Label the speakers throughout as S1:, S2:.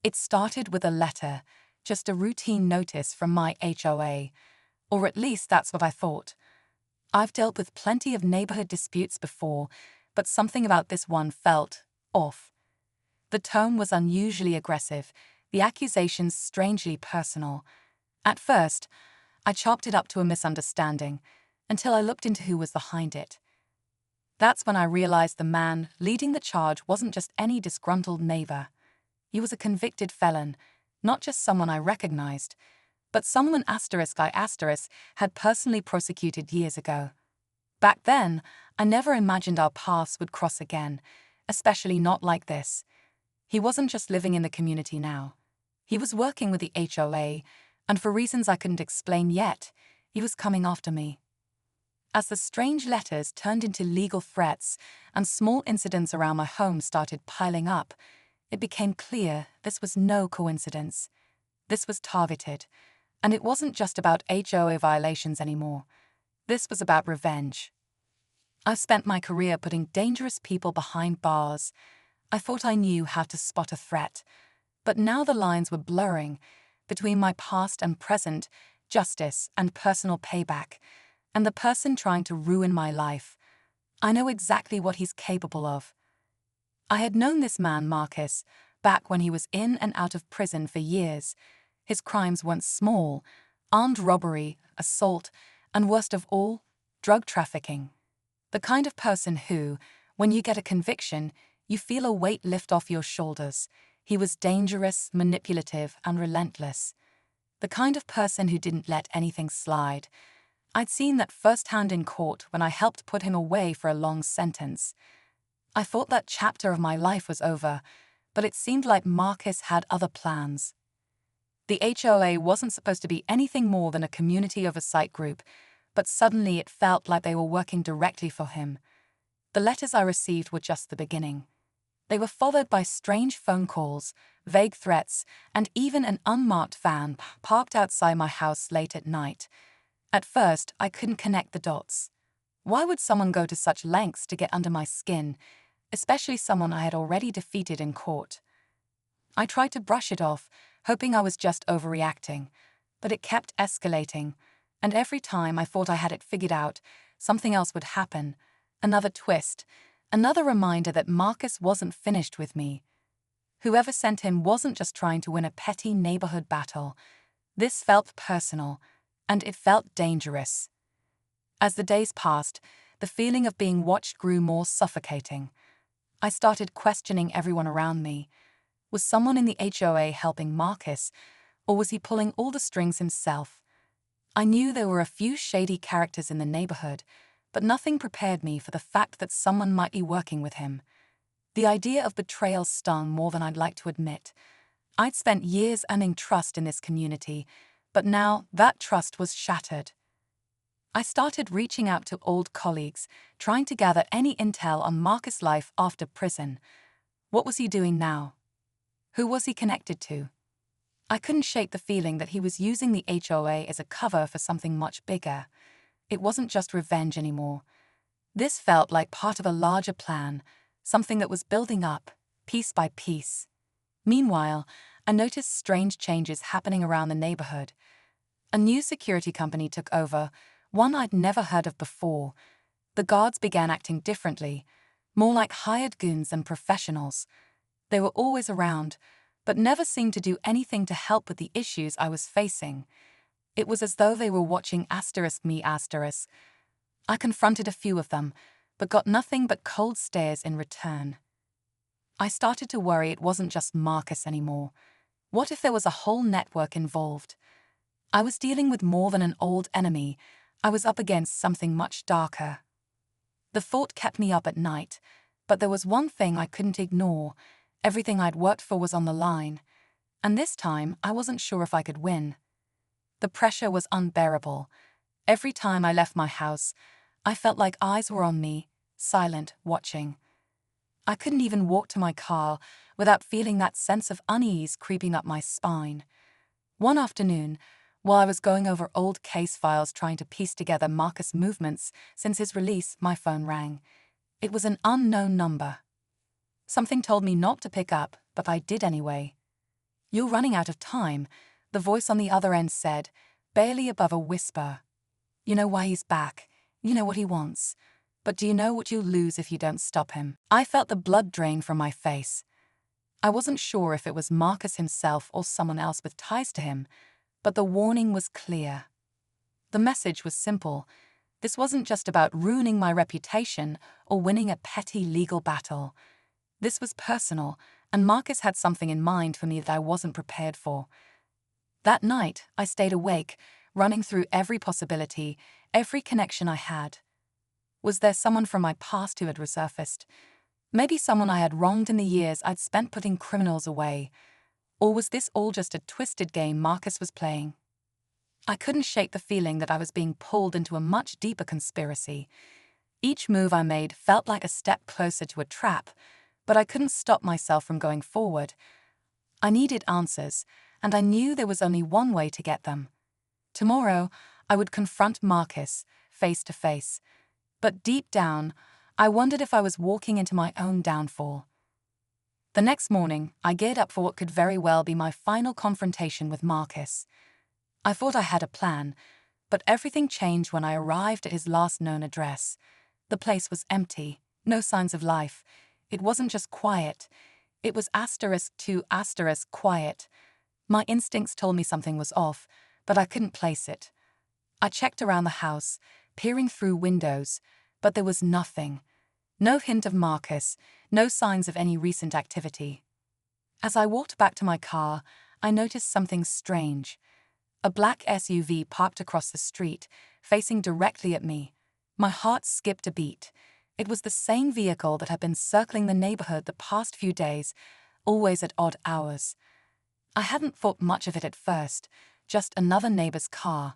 S1: It started with a letter, just a routine notice from my HOA, or at least that's what I thought. I've dealt with plenty of neighborhood disputes before, but something about this one felt off. The tone was unusually aggressive, the accusations strangely personal. At first, I chalked it up to a misunderstanding, until I looked into who was behind it. That's when I realized the man leading the charge wasn't just any disgruntled neighbor. He was a convicted felon, not just someone I recognized, but someone I had personally prosecuted years ago. Back then, I never imagined our paths would cross again, especially not like this. He wasn't just living in the community now. He was working with the HOA, and for reasons I couldn't explain yet, he was coming after me. As the strange letters turned into legal threats and small incidents around my home started piling up, it became clear this was no coincidence. This was targeted, and it wasn't just about HOA violations anymore. This was about revenge. I've spent my career putting dangerous people behind bars. I thought I knew how to spot a threat, but now the lines were blurring between my past and present, justice and personal payback, and the person trying to ruin my life. I know exactly what he's capable of. I had known this man, Marcus, back when he was in and out of prison for years. His crimes weren't small: armed robbery, assault, and worst of all, drug trafficking. The kind of person who, when you get a conviction, you feel a weight lift off your shoulders. He was dangerous, manipulative, and relentless. The kind of person who didn't let anything slide. I'd seen that firsthand in court when I helped put him away for a long sentence. I thought that chapter of my life was over, but it seemed like Marcus had other plans. The HOA wasn't supposed to be anything more than a community oversight group, but suddenly it felt like they were working directly for him. The letters I received were just the beginning. They were followed by strange phone calls, vague threats, and even an unmarked van parked outside my house late at night. At first, I couldn't connect the dots. Why would someone go to such lengths to get under my skin, especially someone I had already defeated in court? I tried to brush it off, hoping I was just overreacting, but it kept escalating, and every time I thought I had it figured out, something else would happen. Another twist, another reminder that Marcus wasn't finished with me. Whoever sent him wasn't just trying to win a petty neighborhood battle. This felt personal, and it felt dangerous. As the days passed, the feeling of being watched grew more suffocating. I started questioning everyone around me. Was someone in the HOA helping Marcus, or was he pulling all the strings himself? I knew there were a few shady characters in the neighborhood, but nothing prepared me for the fact that someone might be working with him. The idea of betrayal stung more than I'd like to admit. I'd spent years earning trust in this community, but now that trust was shattered. I started reaching out to old colleagues, trying to gather any intel on Marcus' life after prison. What was he doing now? Who was he connected to? I couldn't shake the feeling that he was using the HOA as a cover for something much bigger. It wasn't just revenge anymore. This felt like part of a larger plan, something that was building up, piece by piece. Meanwhile, I noticed strange changes happening around the neighborhood. A new security company took over, one I'd never heard of before. The guards began acting differently, more like hired goons than professionals. They were always around, but never seemed to do anything to help with the issues I was facing. It was as though they were watching me. I confronted a few of them, but got nothing but cold stares in return. I started to worry it wasn't just Marcus anymore. What if there was a whole network involved? I was dealing with more than an old enemy. I was up against something much darker. The thought kept me up at night, but there was one thing I couldn't ignore. Everything I'd worked for was on the line, and this time I wasn't sure if I could win. The pressure was unbearable. Every time I left my house, I felt like eyes were on me, silent, watching. I couldn't even walk to my car without feeling that sense of unease creeping up my spine. One afternoon, while I was going over old case files trying to piece together Marcus' movements since his release, my phone rang. It was an unknown number. Something told me not to pick up, but I did anyway. "You're running out of time," the voice on the other end said, barely above a whisper. "You know why he's back. You know what he wants. But do you know what you'll lose if you don't stop him?" I felt the blood drain from my face. I wasn't sure if it was Marcus himself or someone else with ties to him, but the warning was clear. The message was simple. This wasn't just about ruining my reputation or winning a petty legal battle. This was personal, and Marcus had something in mind for me that I wasn't prepared for. That night, I stayed awake, running through every possibility, every connection I had. Was there someone from my past who had resurfaced? Maybe someone I had wronged in the years I'd spent putting criminals away. Or was this all just a twisted game Marcus was playing? I couldn't shake the feeling that I was being pulled into a much deeper conspiracy. Each move I made felt like a step closer to a trap, but I couldn't stop myself from going forward. I needed answers, and I knew there was only one way to get them. Tomorrow, I would confront Marcus, face to face. But deep down, I wondered if I was walking into my own downfall. The next morning, I geared up for what could very well be my final confrontation with Marcus. I thought I had a plan, but everything changed when I arrived at his last known address. The place was empty, no signs of life. It wasn't just quiet. It was *2* quiet. My instincts told me something was off, but I couldn't place it. I checked around the house, peering through windows, but there was nothing. No hint of Marcus, no signs of any recent activity. As I walked back to my car, I noticed something strange. A black SUV parked across the street, facing directly at me. My heart skipped a beat. It was the same vehicle that had been circling the neighborhood the past few days, always at odd hours. I hadn't thought much of it at first, just another neighbor's car,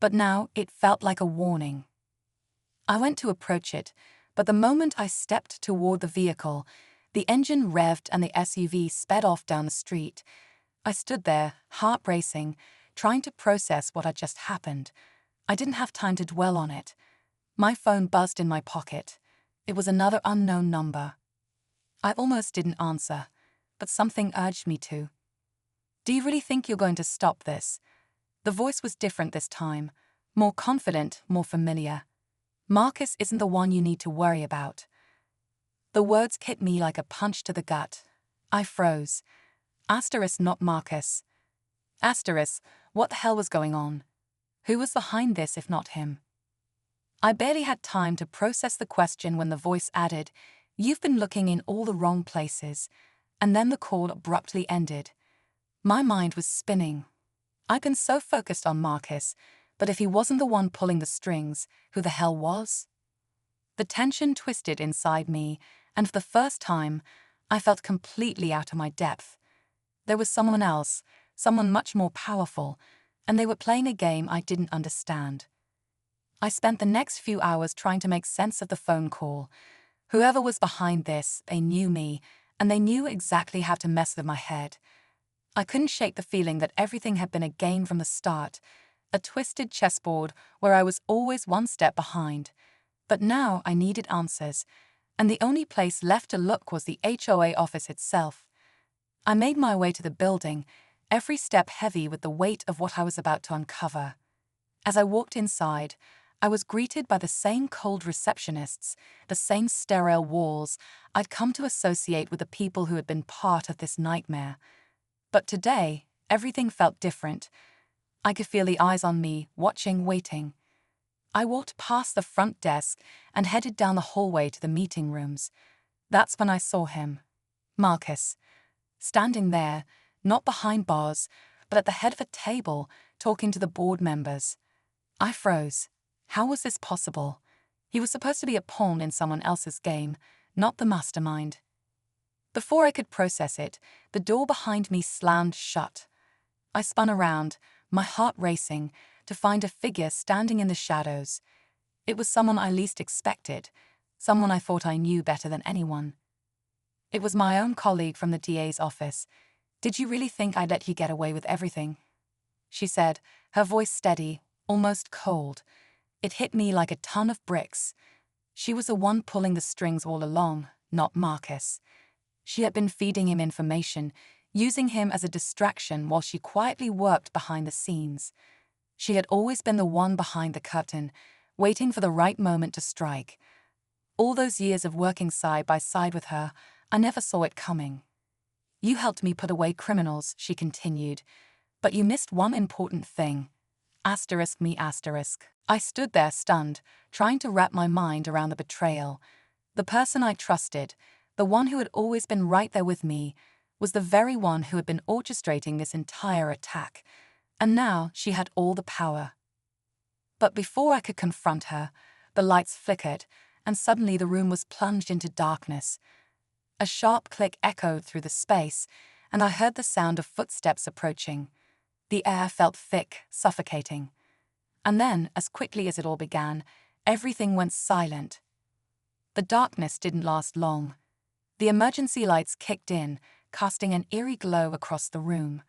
S1: but now it felt like a warning. I went to approach it, but the moment I stepped toward the vehicle, the engine revved and the SUV sped off down the street. I stood there, heart racing, trying to process what had just happened. I didn't have time to dwell on it. My phone buzzed in my pocket. It was another unknown number. I almost didn't answer, but something urged me to. "Do you really think you're going to stop this?" The voice was different this time, more confident, more familiar. "Marcus isn't the one you need to worry about." The words hit me like a punch to the gut. I froze. Not Marcus. What the hell was going on? Who was behind this if not him? I barely had time to process the question when the voice added, "You've been looking in all the wrong places," and then the call abruptly ended. My mind was spinning. I'd been so focused on Marcus, but if he wasn't the one pulling the strings, who the hell was? The tension twisted inside me, and for the first time, I felt completely out of my depth. There was someone else, someone much more powerful, and they were playing a game I didn't understand. I spent the next few hours trying to make sense of the phone call. Whoever was behind this, they knew me, and they knew exactly how to mess with my head. I couldn't shake the feeling that everything had been a game from the start, a twisted chessboard where I was always one step behind. But now I needed answers, and the only place left to look was the HOA office itself. I made my way to the building, every step heavy with the weight of what I was about to uncover. As I walked inside, I was greeted by the same cold receptionists, the same sterile walls I'd come to associate with the people who had been part of this nightmare. But today, everything felt different. I could feel the eyes on me, watching, waiting. I walked past the front desk and headed down the hallway to the meeting rooms. That's when I saw him, Marcus, standing there, not behind bars, but at the head of a table, talking to the board members. I froze. How was this possible? He was supposed to be a pawn in someone else's game, not the mastermind. Before I could process it, the door behind me slammed shut. I spun around, my heart racing, to find a figure standing in the shadows. It was someone I least expected, someone I thought I knew better than anyone. It was my own colleague from the DA's office. "Did you really think I'd let you get away with everything?" she said, her voice steady, almost cold. It hit me like a ton of bricks. She was the one pulling the strings all along, not Marcus. She had been feeding him information, using him as a distraction while she quietly worked behind the scenes. She had always been the one behind the curtain, waiting for the right moment to strike. All those years of working side by side with her, I never saw it coming. You helped me put away criminals, she continued, but you missed one important thing. Asterisk me asterisk. I stood there stunned, trying to wrap my mind around the betrayal. The person I trusted, the one who had always been right there with me, was the very one who had been orchestrating this entire attack. And now she had all the power. But before I could confront her, the lights flickered, and suddenly the room was plunged into darkness. A sharp click echoed through the space, and I heard the sound of footsteps approaching. The air felt thick, suffocating. And then, as quickly as it all began, everything went silent. The darkness didn't last long. The emergency lights kicked in, casting an eerie glow across the room.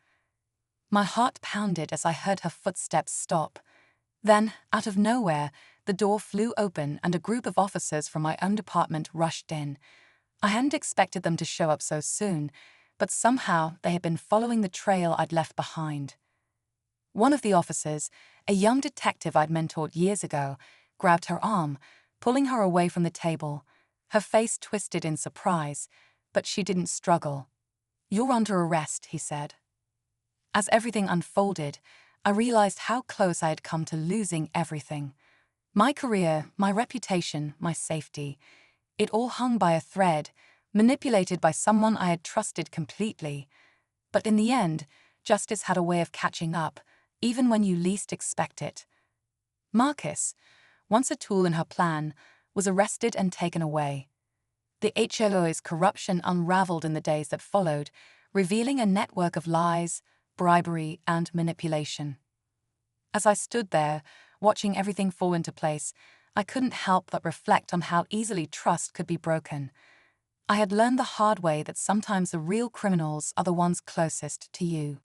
S1: My heart pounded as I heard her footsteps stop. Then, out of nowhere, the door flew open and a group of officers from my own department rushed in. I hadn't expected them to show up so soon, but somehow they had been following the trail I'd left behind. One of the officers, a young detective I'd mentored years ago, grabbed her arm, pulling her away from the table. Her face twisted in surprise, but she didn't struggle. "You're under arrest," he said. As everything unfolded, I realized how close I had come to losing everything. My career, my reputation, my safety. It all hung by a thread, manipulated by someone I had trusted completely. But in the end, justice had a way of catching up, even when you least expect it. Marcus, once a tool in her plan, was arrested and taken away. The HOA's corruption unraveled in the days that followed, revealing a network of lies, bribery, and manipulation. As I stood there, watching everything fall into place, I couldn't help but reflect on how easily trust could be broken. I had learned the hard way that sometimes the real criminals are the ones closest to you.